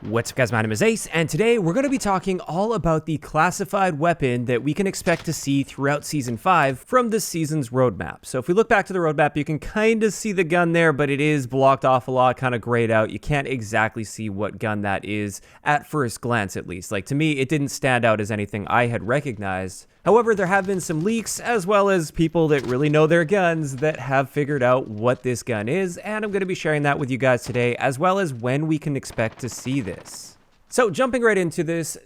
What's up guys, my name is Ace, and today we're going to be talking all about the classified weapon that we can expect to see throughout Season 5 from this season's roadmap. So if we look back to the roadmap, you can kind of see the gun there, but it is blocked off a lot, kind of grayed out. You can't exactly see what gun that is at first glance, at least. Like, to me, it didn't stand out as anything I had recognized. However, there have been some leaks, as well as people that really know their guns that have figured out what this gun is, and I'm going to be sharing that with you guys today, as well as when we can expect to see this. So, jumping right into this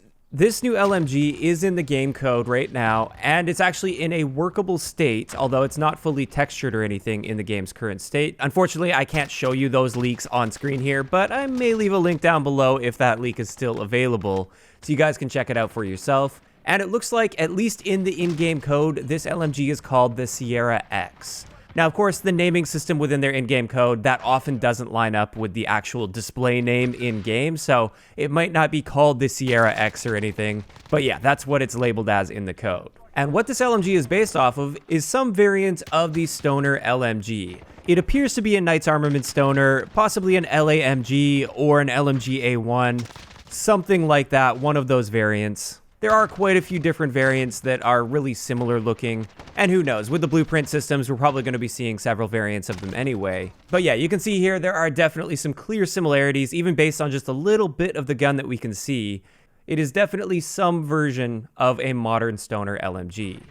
new LMG is in the game code right now, and it's actually in a workable state, although it's not fully textured or anything in the game's current state. Unfortunately, I can't show you those leaks on screen here, but I may leave a link down below if that leak is still available, so you guys can check it out for yourself. And it looks like, at least in the in-game code, this LMG is called the Sierra X. Now, of course, the naming system within their in-game code, that often doesn't line up with the actual display name in-game, so it might not be called the Sierra X or anything, but yeah, that's what it's labeled as in the code. And what this LMG is based off of is some variant of the Stoner LMG. It appears to be a Knight's Armament Stoner, possibly an LAMG or an LMG A1, something like that, one of those variants. There are quite a few different variants that are really similar looking, and who knows, with the blueprint systems, we're probably going to be seeing several variants of them anyway. But yeah, you can see here, there are definitely some clear similarities, even based on just a little bit of the gun that we can see. It is definitely some version of a modern Stoner LMG.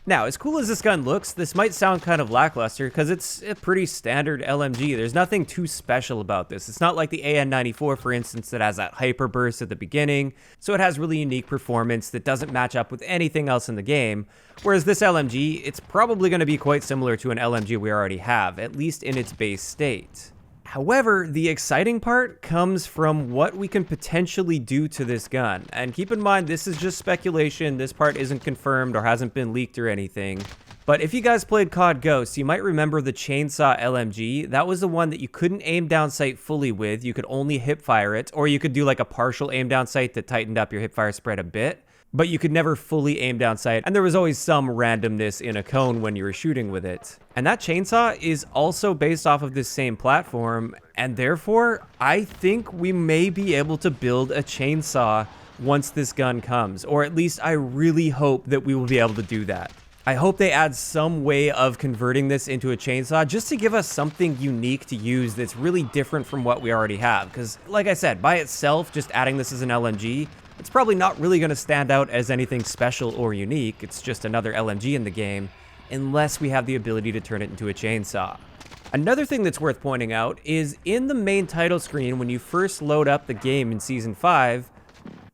Now, as cool as this gun looks, this might sound kind of lackluster because it's a pretty standard LMG. There's nothing too special about this. It's not like the AN-94, for instance, that has that hyper burst at the beginning, so it has really unique performance that doesn't match up with anything else in the game. Whereas this LMG, it's probably going to be quite similar to an LMG we already have, at least in its base state. However, the exciting part comes from what we can potentially do to this gun. And keep in mind, this is just speculation. This part isn't confirmed or hasn't been leaked or anything. But if you guys played COD Ghosts, you might remember the Chainsaw LMG. That was the one that you couldn't aim down sight fully with. You could only hip fire it, or you could do like a partial aim down sight that tightened up your hip fire spread a bit. But you could never fully aim down sight, and there was always some randomness in a cone when you were shooting with it. And that chainsaw is also based off of this same platform, and therefore, I think we may be able to build a chainsaw once this gun comes, or at least I really hope that we will be able to do that. I hope they add some way of converting this into a chainsaw just to give us something unique to use that's really different from what we already have, because like I said, by itself, just adding this as an LMG, it's probably not really going to stand out as anything special or unique. It's just another LMG in the game, unless we have the ability to turn it into a chainsaw. Another thing that's worth pointing out is in the main title screen, when you first load up the game in Season 5,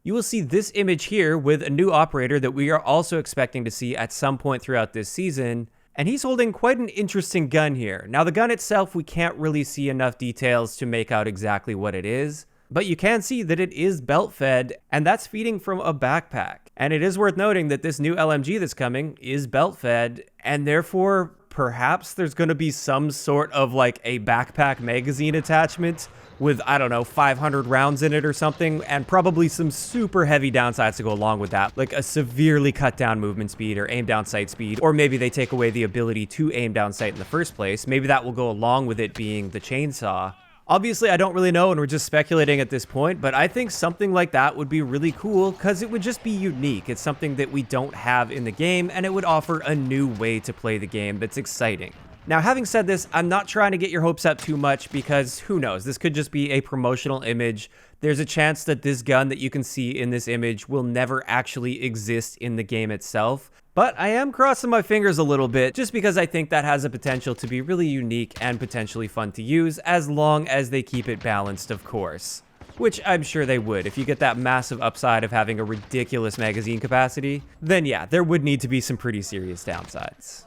you will see this image here with a new operator that we are also expecting to see at some point throughout this season, and he's holding quite an interesting gun here. Now, the gun itself, we can't really see enough details to make out exactly what it is, but you can see that it is belt-fed, and that's feeding from a backpack. And it is worth noting that this new LMG that's coming is belt-fed, and therefore, perhaps there's going to be some sort of like a backpack magazine attachment with, I don't know, 500 rounds in it or something, and probably some super heavy downsides to go along with that, like a severely cut down movement speed or aim down sight speed, or maybe they take away the ability to aim down sight in the first place. Maybe that will go along with it being the chainsaw. Obviously, I don't really know, and we're just speculating at this point, but I think something like that would be really cool because it would just be unique. It's something that we don't have in the game, and it would offer a new way to play the game that's exciting. Now, having said this, I'm not trying to get your hopes up too much because who knows, this could just be a promotional image. There's a chance that this gun that you can see in this image will never actually exist in the game itself. But I am crossing my fingers a little bit just because I think that has a potential to be really unique and potentially fun to use as long as they keep it balanced, of course. Which I'm sure they would. If you get that massive upside of having a ridiculous magazine capacity, then yeah, there would need to be some pretty serious downsides.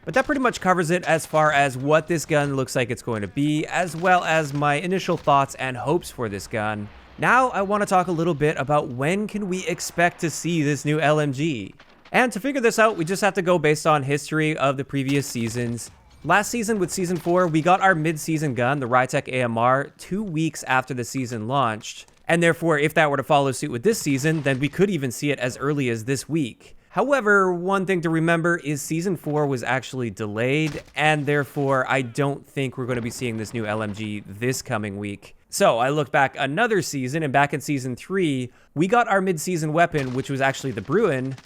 But that pretty much covers it as far as what this gun looks like it's going to be, as well as my initial thoughts and hopes for this gun. Now I want to talk a little bit about when can we expect to see this new LMG. And to figure this out, we just have to go based on history of the previous seasons. Last season with Season 4, we got our mid-season gun, the Rytec AMR, 2 weeks after the season launched. And therefore, if that were to follow suit with this season, then we could even see it as early as this week. However, one thing to remember is Season 4 was actually delayed, and therefore I don't think we're going to be seeing this new LMG this coming week. So I looked back another season, and back in season 3, we got our mid-season weapon, which was actually the Bruin,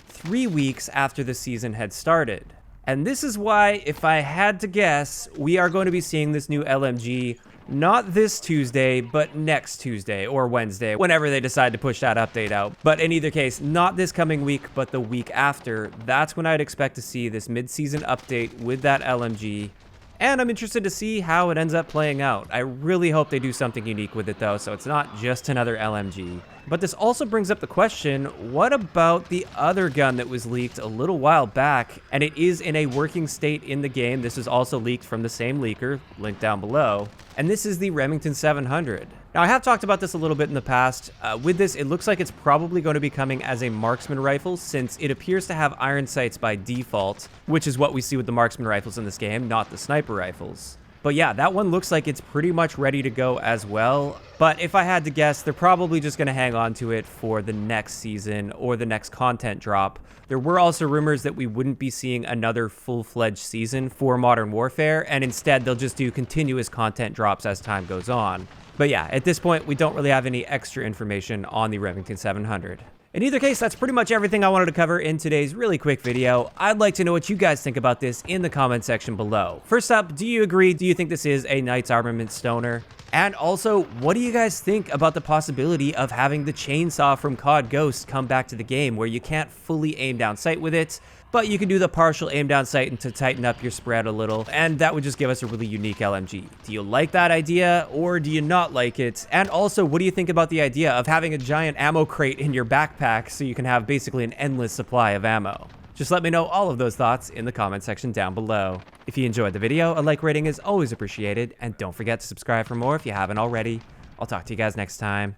3 weeks after the season had started. And this is why, if I had to guess, we are going to be seeing this new LMG not this Tuesday, but next Tuesday or Wednesday, whenever they decide to push that update out. But in either case, not this coming week, but the week after. That's when I'd expect to see this mid-season update with that LMG. And I'm interested to see how it ends up playing out. I really hope they do something unique with it though, so it's not just another LMG. But this also brings up the question, what about the other gun that was leaked a little while back, and it is in a working state in the game? This is also leaked from the same leaker, link down below. And this is the Remington 700. Now, I have talked about this a little bit in the past. With this, it looks like it's probably going to be coming as a marksman rifle, since it appears to have iron sights by default, which is what we see with the marksman rifles in this game, not the sniper rifles. But yeah, that one looks like it's pretty much ready to go as well. But if I had to guess, they're probably just going to hang on to it for the next season or the next content drop. There were also rumors that we wouldn't be seeing another full-fledged season for Modern Warfare, and instead they'll just do continuous content drops as time goes on. But yeah, at this point, we don't really have any extra information on the Remington 700. In either case, that's pretty much everything I wanted to cover in today's really quick video. I'd like to know what you guys think about this in the comment section below. First up, do you agree? Do you think this is a Knight's Armament stoner? And also, what do you guys think about the possibility of having the chainsaw from COD Ghost come back to the game, where you can't fully aim down sight with it, but you can do the partial aim down sight and to tighten up your spread a little, and that would just give us a really unique LMG. Do you like that idea, or do you not like it? And also, what do you think about the idea of having a giant ammo crate in your backpack so you can have basically an endless supply of ammo? Just let me know all of those thoughts in the comment section down below. If you enjoyed the video, a like rating is always appreciated, and don't forget to subscribe for more if you haven't already. I'll talk to you guys next time.